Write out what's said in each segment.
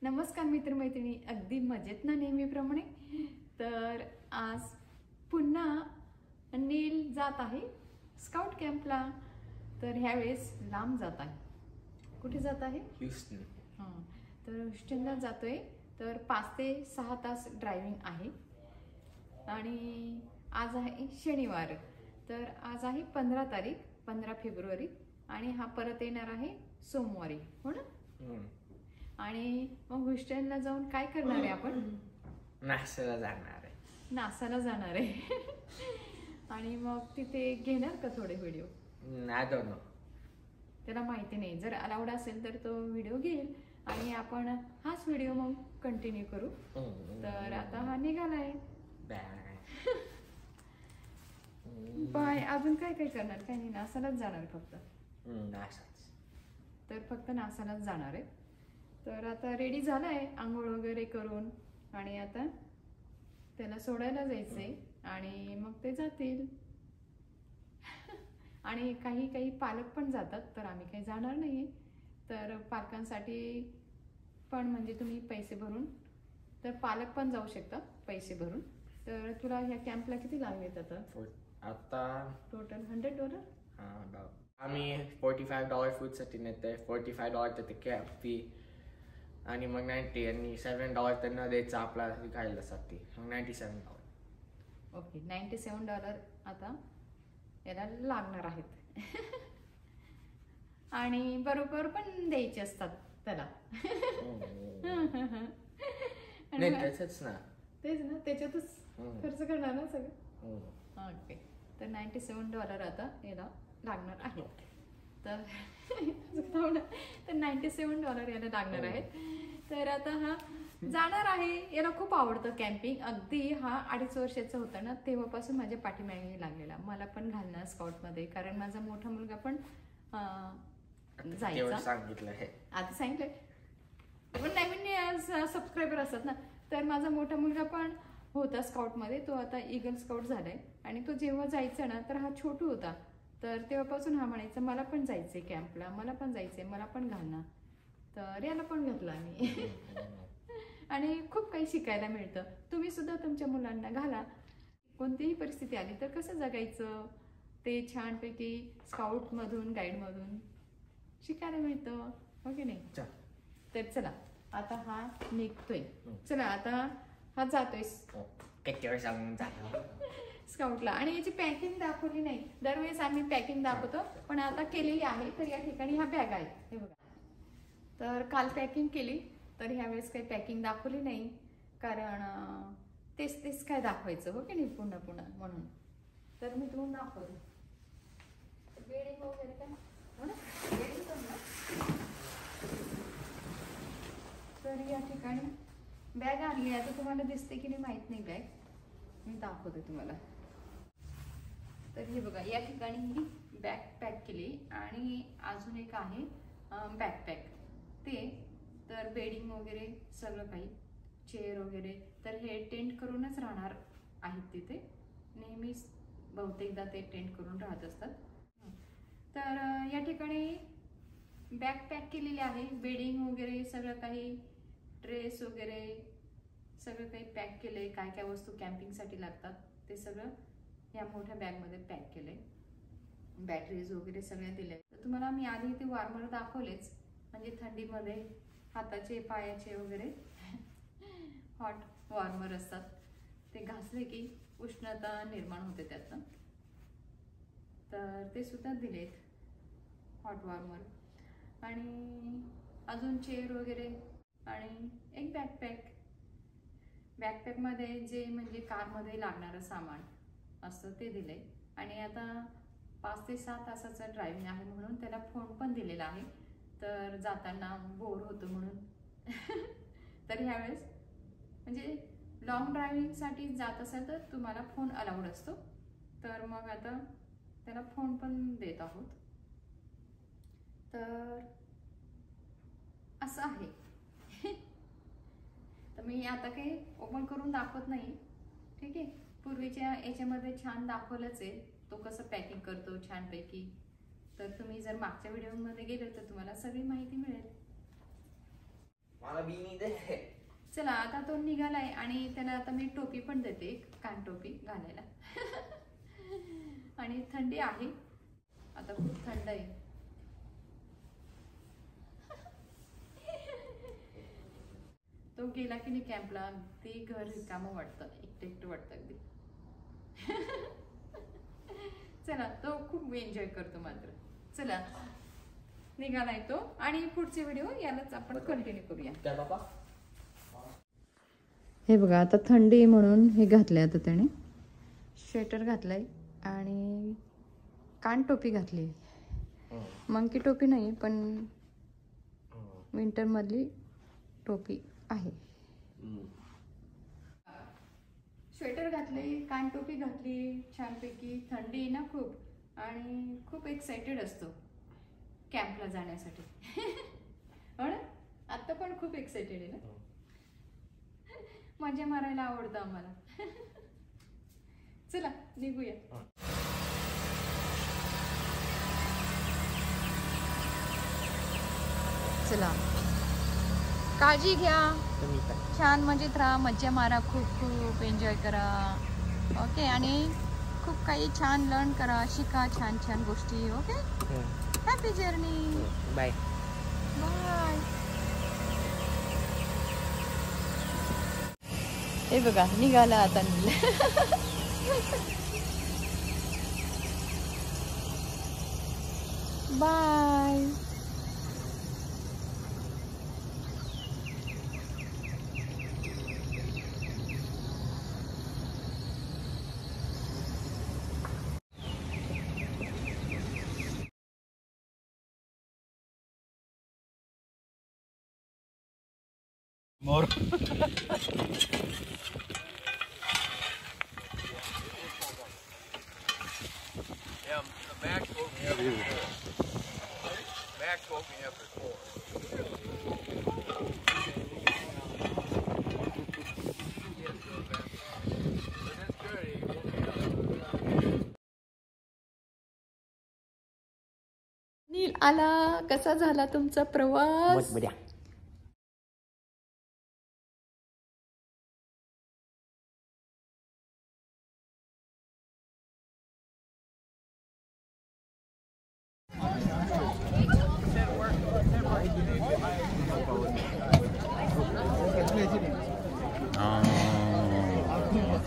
नमस्कार मित्रमैत्रिणी, अगदी मजेत ना नेहमीप्रमाणे. तर आज पुन्हा नील जात आहे स्काउट कॅम्पला. तर ह्यावेळेस लांब जात आहे. कुठे जात आहे? ह्युस्टन. हां, तर ह्युस्टनला जातोय. तर 5 ते 6 तास ड्रायव्हिंग आहे आणि आज आहे शनिवार. तर आज आहे 15 तारीख, 15 फेब्रुवारी आणि हा परत येणार आहे सोमवारी, हो ना? आणि मग ह्युस्टनला जाऊन काय करणार आहे आपण? नासाला जाणार आहे. नासाला जाणार आहे. आणि मग तिथे घेणार का थोडे व्हिडिओ? I don't know. त्याला माहिती नाही. जर अलाउड असेल तर तो व्हिडिओ घेईल आणि आपण हाच व्हिडिओ मग कंटिन्यू करू. तर आता हा निघालाय. बाय. अजून काय काय करणार? काही नाही, नासालाच जाणार फक्त. तर फक्त नासालाच जाणार आहे. तर आता रेडी झालाय आंघोळ वगैरे करून आणि आता त्याला सोडायला जायचंय आणि मग ते जातील. आणि काही काही पालक पण जातात, तर आम्ही काही जाणार नाही. तर पालकांसाठी पण म्हणजे तुम्ही पैसे भरून, तर पालक पण जाऊ शकतात पैसे भरून. तर तुला ह्या कॅम्पला किती लागलेत आता टोटल? $100. आम्ही $45 फूडसाठी नेतोय, $45 त्याचे कॅब फी आणि मग 90 आणि $7 त्यांना द्यायचं आपला खायलासाठी, मग $97. ओके, $97 आता याला लागणार आहेत. आणि बरोबर पण द्यायचे असतात त्याला. नाही त्याच ना, तेच ना, त्याच्यातच खर्च करणार ना सगळं. ओके, तर $97 आता याला लागणार आहे. तर $97 याला लागणार आहेत. तर आता हा जाणार आहे. याला खूप आवडतं कॅम्पिंग. अगदी हा 2.5 वर्षाचा होता ना तेव्हापासून माझ्या पाठीमागे लागलेला. मला पण घालणार स्काउटमध्ये, कारण माझा मोठा मुलगा पण जायचा. सांगितलं आहे आता सांगितलंय, पण नवीन सबस्क्रायबर असतात ना. तर माझा मोठा मुलगा पण होता स्काउटमध्ये. तो आता ईगल स्काउट झालाय. आणि तो जेव्हा जायचा ना, तर हा छोटू होता. तर तेव्हापासून हा म्हणायचा मला पण जायचंय कॅम्पला, मला पण जायचंय, मला पण घालणार. तर याला पण घातलं आम्ही. आणि खूप काही शिकायला मिळतं. तुम्ही सुद्धा तुमच्या मुलांना घाला. कोणतीही परिस्थिती आली तर कसं जगायचं ते छानपैकी स्काउटमधून, गाईडमधून शिकायला मिळतं, हो की नाही? तर चला आता हा निघतोय. चला आता हा जातोय स्काउटला. आणि याची पॅकिंग दाखवली नाही. दरवेळेस आम्ही पॅकिंग दाखवतो, पण आता केलेली आहे. तर या ठिकाणी हा बॅग आहे, हे बघा. तर काल पॅकिंग केली, तर ह्यावेळेस काही पॅकिंग दाखवली नाही, कारण तेच तेच काय दाखवायचं, हो की नाही, पुन्हा पुन्हा, म्हणून. तर मी तुम्हाला दाखवते बेडिंग वगैरे काय, हो ना, बेडिंग पण ना. तर या ठिकाणी बॅग आणली. आता तुम्हाला दिसते की नाही माहित नाही, बॅग मी दाखवते तुम्हाला. तर हे बघा, या ठिकाणी ही बॅग पॅक केली आणि अजून एक आहे बॅकपॅक. ते तर बेडिंग वगैरे सगळं काही, चेअर वगैरे, तर हे टेंट करूनच राहणार आहेत तिथे. नेहमीच बहुतेकदा ते टेंट करून राहत असतात. तर या ठिकाणी बॅग पॅक केलेली आहे. बेडिंग वगैरे सगळं काही, ड्रेस वगैरे सगळं काही पॅक केलंय. काय काय वस्तू कॅम्पिंगसाठी लागतात ते सगळं या मोठ्या बॅगमध्ये पॅक केलंय. बॅटरीज वगैरे सगळ्या दिल्या. तर तुम्हाला मी आधी ते वॉर्मर दाखवलेच, म्हणजे थंडीमध्ये हाताचे, पायाचे वगैरे हॉट वॉर्मर असतात, ते घासले की उष्णता निर्माण होते त्यातनं. तर ते सुद्धा दिलेत, हॉट वॉर्मर. आणि अजून चेअर वगैरे आणि एक बॅकपॅक. बॅकपॅकमध्ये जे म्हणजे कारमध्ये लागणारं सामान असतं ते दिलंय. आणि आता 5 ते 6 तासाचं ड्रायव्हिंग आहे, म्हणून त्याला फोन पण दिलेला आहे. तर जाताना बोर होतो म्हणून. तर ह्यावेळेस म्हणजे लॉंग ड्रायव्हिंगसाठी जात असेल तर तुम्हाला फोन अलाउड असतो. तर मग आता त्याला फोन पण देत आहोत. तर असं आहे. तर मी आता काही ओपन करून दाखवत नाही, ठीक आहे. पूर्वीच्या याच्यामध्ये छान दाखवलंच आहे तो कसं पॅकिंग करतो छानपैकी. तर तुम्ही जर मागच्या व्हिडिओमध्ये गेले तर तुम्हाला सगळी माहिती मिळेल. मला बीनी दे. चला आता तो निघालाय आणि त्याला आता मी टोपी पण देते, कान टोपी घालायला. आणि थंडी आहे आता, खूप थंड आहे. तो गेला की नाही कॅम्पला, ते घर रिकामं वाटतं, एकटं वाटतं अगदी. चला तो खूप एन्जॉय करतो मात्र. चला निघालाय तो आणि पुढचे व्हिडिओ यालाच आपण कंटिन्यू करूया. काय बाबा? हे बघा आता थंडी म्हणून हे घातलंय, आता त्याने स्वेटर घातलाय आणि कान टोपी घातली. मंकी टोपी नाही पण विंटर मधली टोपी आहे. स्वेटर घातले, कान टोपी घातली, छानपैकी. थंडी ना खूप आणि खूप एक्साइटेड असतो कॅम्पला जाण्यासाठी. हो ना, आता पण खूप एक्साइटेड आहे ना. मजा मारायला आवडतं आम्हाला. चला निघूया. चला काळजी घ्या, छान मजेत राहा, मज्जा मारा, खूप खूप एन्जॉय करा. ओके, आणि खूप काही छान लर्न करा, शिका छान छान गोष्टी. Okay, happy journey. Bye bye. हे बघा निघाला आता Neel. Bye. More. Yeah, Max woke me up before. Max woke me up before. But that's good. He woke me up. नील आला. कसा झाला तुमचा प्रवास? बढिया.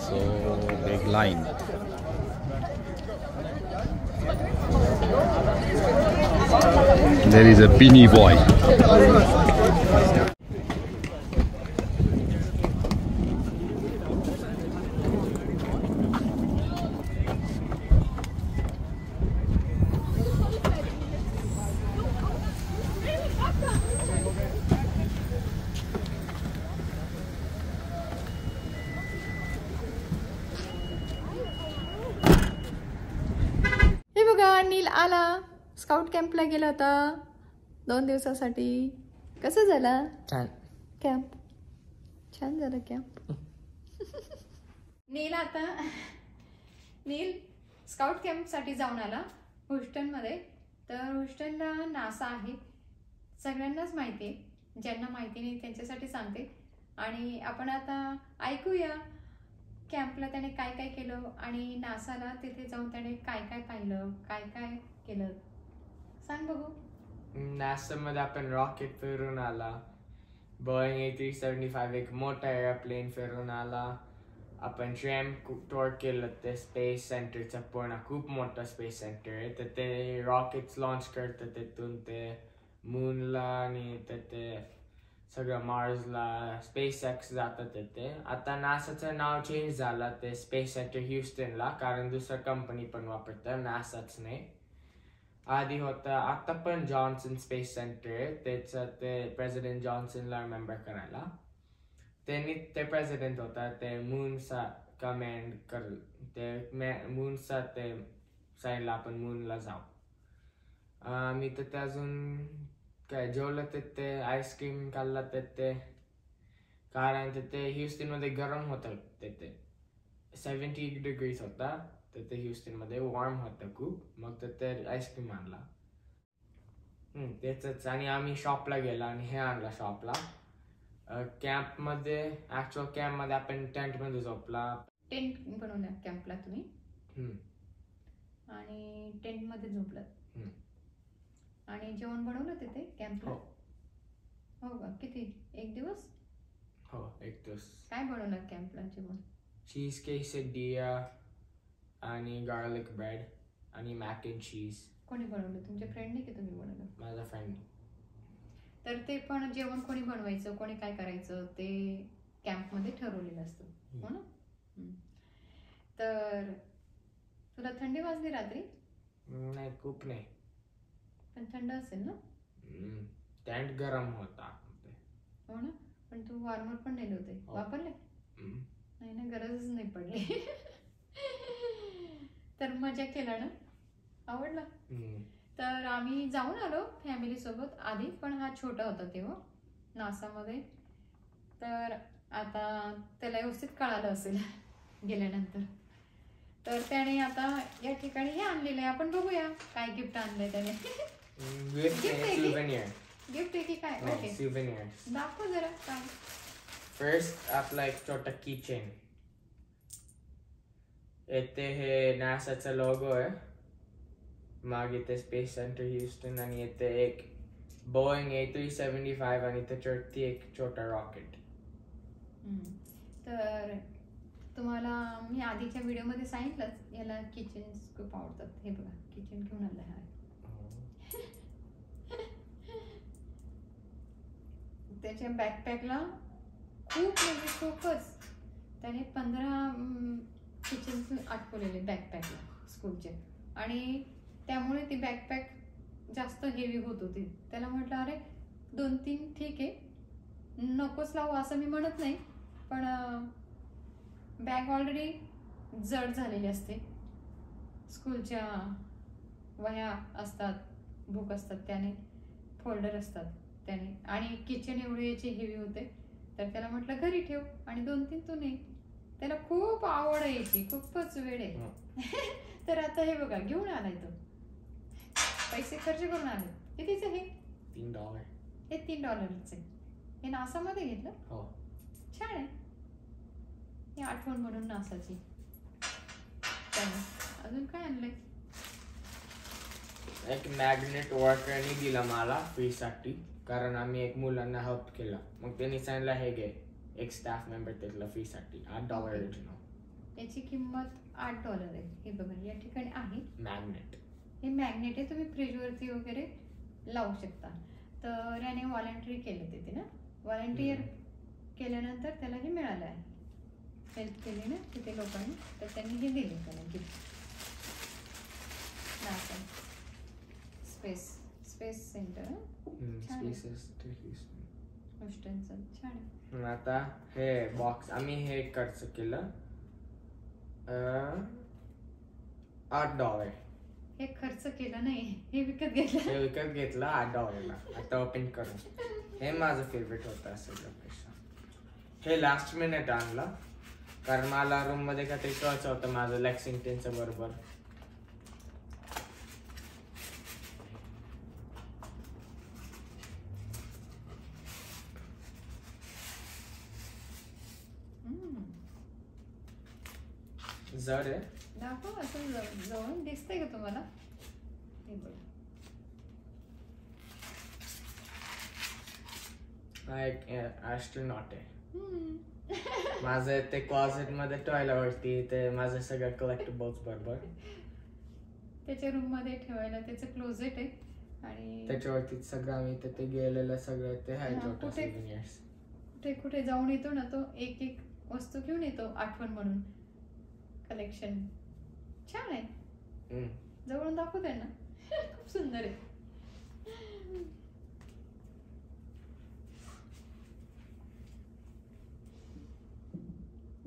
So big line. There is a beanie boy. हे बघा नील आला. स्काउट कॅम्पला गेला होता 2 दिवसासाठी. कसं झाला छान कॅम्प? छान झाला कॅम्प. नील स्काउट कॅम्पसाठी जाऊन आला ह्युस्टनमध्ये. तर ह्युस्टनला नासा आहे, सगळ्यांनाच माहिती आहे. ज्यांना माहिती नाही त्यांच्यासाठी सांगते. आणि आपण आता ऐकूया कॅम्पला त्याने काय काय केलं आणि नासाला तिथे जाऊन त्याने काय काय पाहिलं, काय काय केलं. सांग बघू. नासा मध्ये आपण रॉकेट फिरून आला. बोईंग A375 एक मोठा एअरप्लेन फिरून आला. आपण ट्रॅम्प टूर केलं ते स्पेस सेंटरचं पूर्ण. खूप मोठं स्पेस सेंटर आहे. तर ते रॉकेट्स लॉन्च करतात तिथून ते मूनला आणि ते सगळं मार्सला. स्पेस एक्स जातात तिथे. आता नासाचं नाव चेंज झालं ते स्पेस सेंटर ह्युस्टनला, कारण दुसरं कंपनी पण वापरतं, नासाच नाही. आधी होतं, आता पण जॉन्सन स्पेस सेंटर आहे. त्याचं ते प्रेसिडेंट जॉन्सनला रिमेंबर करायला. त्यांनी ते प्रेसिडेंट होता, ते मूनचा कमेंड कर, ते मूनचा ते सांगितलं आपण मूनला जाऊ. मी तर ते अजून काय जेवलं तिथे, आईस्क्रीम खाल्ला तिथे, कारण तिथे ह्युस्टनमध्ये गरम होतं. तिथे 70 डिग्रीज होता तिथे ह्युस्टनमध्ये, वॉर्म होतं खूप. मग तिथे आईस्क्रीम आणला त्याच. आणि आम्ही शॉपला गेला आणि हे आणला शॉपला. कॅम्प मध्ये ऍक्च्युअल कॅम्प मध्ये आपण टेंट मध्ये झोपला. टेंट बनवल्या कॅम्पला तुम्ही हम्म. आणि टेंट मध्ये झोपलात हम्म. आणि जेवण बनवलं तिथे कॅम्पला? हो. हो का? किती? एक दिवस? हो, एक दिवस. काय बनवलं कॅम्पला जेवण? चीज quesadilla आणि गार्लिक ब्रेड आणि मॅक अँड चीज. कोणी बनवलं? तुमच्या फ्रेंडने की तुम्ही बनवलं? माझा फ्रेंड. तर ते पण जेवण कोणी बनवायचं, कोणी काय करायचं ते कॅम्पमध्ये ठरवलेलं असतं, हो ना? तर तुला थंडी वाजली रात्री? नाही, खूप नाही. पण थंड असेल ना? टेंट गरम होता. हो ना? पण तू वॉर्मर पण नेले होते, वापरले? नाही ना, गरजच नाही पडली. तर मजा केला ना? आवडला? तर आम्ही जाऊन आलो फॅमिली सोबत आधी, पण हा छोटा होता तेव्हा नासामध्ये. तर आता त्याला व्यवस्थित कळालं असेल गेल्यानंतर. तर त्याने आता या ठिकाणी हे आणलेलं आहे, आपण बघूया काय गिफ्ट आणलंय त्याने. गिफ्ट आहे की काय? ओके, सोव्हेनियर्स. दाखव जरा काय. फर्स्ट आपला एक छोटा किचन. येथे हे नासाचा लोगो आहे, मागे ते स्पेस सेंटर ह्यूस्टन, आणि येथे एक बोईंग A375 आणि त्याच्यावरती एक छोटा रॉकेट. तर तुम्हाला मी आधीच्या व्हिडिओमध्ये सांगितलंच याला किचन खूप आवडतात. हे बघा, किचन घेऊन आलं आहे. त्याच्या बॅकपॅकला खूप म्हणजे खूपच त्याने 15 किचन अटकवलेले बॅकपॅकला स्कूलचे, आणि त्यामुळे ती बॅकपॅक जास्त हेवी होत होती. त्याला म्हटलं अरे 2-3 ठीक आहे, नकोच लावू असं मी म्हणत नाही, पण बॅग ऑलरेडी जड झालेली असते. स्कूलच्या वह्या असतात, बुक असतात, त्याने फोल्डर असतात त्याने, आणि किचन एवढे याचे हेवी होते. तर त्याला म्हटलं घरी ठेव आणि 2-3 तू नाही. त्याला खूप आवड आहे याची, खूपच वेळ आहे. तर आता हे बघा घेऊन आलाय तो, पैसे खर्च करून आले. कितीच हे? $3. हे $3 हे नासामध्ये घेतलं? हो. छान आहे. ही आठवण म्हणून नासाची. अजून काय आणलंय? एक मॅग्नेट वर्करनी दिला मला फ्री साठी, कारण आम्ही एक मुलांना हेल्प केला. मग त्यांनी सांगितलं हे घे, एक स्टाफ मेंबर त्याला फ्री साठी $8 ओरिजिनल. याची किंमत $8 आहे. हे बघा या ठिकाणी आहे मॅग्नेट. हे मॅग्नेट आहे, तुम्ही फ्रीजवरती वगैरे लावू शकता. तर याने व्हॉलंटरी केलं तिथे ना, व्हॉलंटियर केल्यानंतर त्याला हे मिळालं आहे. हेल्प केली ना तिथे लोकांनी, तर त्यांनी हे दिले त्याला गिफ्ट. नासा स्पेस सेंटर ह्युस्टनचं छान आहे. आता हे बॉक्स आम्ही हे खर्च केलं $8. हे खर्च केलं नाही, हे विकत घेतलं. हे विकत घेतलं $8ला. आता ओपन करू. हे माझं फेवरेट होतं सगळ्यापेक्षा. हे लास्ट मिनिट आणलं, कारण मला रूम मध्ये काहीतरी कळचं होतं माझं लेक्सिंग्टनचं बरोबर. जड आहे. दाखव, असं जवळून दिसतंय का तुम्हाला? हे बघ, हा एक ॲस्ट्रोनॉट आहे. माझं ते क्लॉसेट मध्ये टॉयलेटवरती ते माझं सगळं कलेक्टिबल्स बरोबर त्याच्या रूम मध्ये ठेवायला त्याचं क्लोजेट आहे, आणि त्याच्यावरती सगळं आम्ही तिथे गेलेलं सगळं ते आहे. कुठे जाऊन येतो ना तो एक एक वस्तू घेऊन येतो आठवण म्हणून. कलेक्शन छान आहे. जवळून दाखवू त्यांना. खूप सुंदर आहे.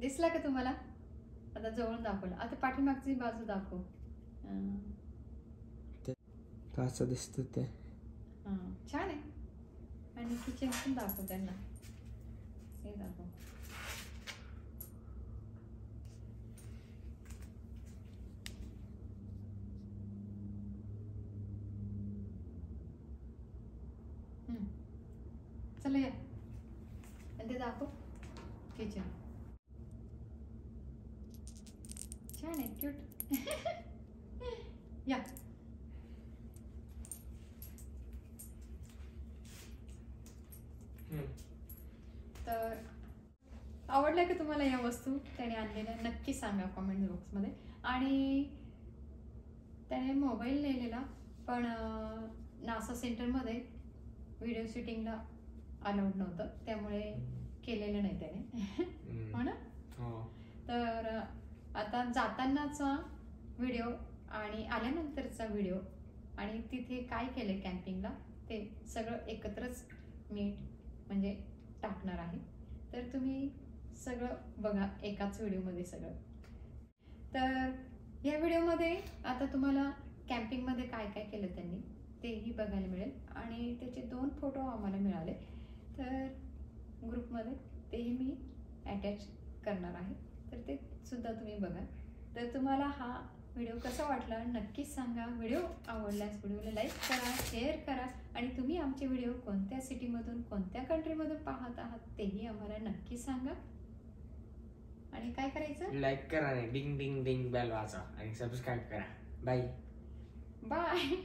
दिसला का तुम्हाला? आता जवळून दाखवलं. आता पाठीमागची बाजू दाखव. कसं दिसतं ते. छान आहे. आणि किचन पण दाखव त्यांना. हे दाखव. चला या. दाखव किचन. छान आहे, क्यूट. या तर आवडल्या का तुम्हाला या वस्तू त्याने आणलेल्या? नक्की सांगा कॉमेंट बॉक्समध्ये. आणि त्याने मोबाईल नेलेला, पण नासा सेंटरमध्ये व्हिडिओ शूटिंगला अलाउड नव्हतं, त्यामुळे केलेलं नाही त्याने. हो ना? तर आता जातानाचा व्हिडिओ आणि आल्यानंतरचा व्हिडिओ आणि तिथे काय केलं कॅम्पिंगला ते सगळं एकत्रच मी म्हणजे टाकणार आहे. तर तुम्ही सगळं बघा एकाच व्हिडिओमध्ये सगळं. तर या व्हिडिओमध्ये आता तुम्हाला कॅम्पिंगमध्ये काय काय केलं त्यांनी तेही बघायला मिळेल. आणि त्याचे 2 फोटो आम्हाला मिळाले, तर ग्रुपमध्ये तेही मी अटॅच करणार आहे. तर ते सुद्धा तुम्ही बघा. तर तुम्हाला हा व्हिडिओ कसा वाटला नक्कीच सांगा. व्हिडिओ आवडल्यास व्हिडिओला लाईक करा, शेअर करा. आणि तुम्ही आमचे व्हिडिओ कोणत्या सिटीमधून कोणत्या कंट्रीमधून पाहत आहात तेही आम्हाला नक्की सांगा. आणि काय करायचं? लाईक करा आणि डिंग डिंग डिंग बेल वाजवा आणि सबस्क्राईब करा. Bye bye.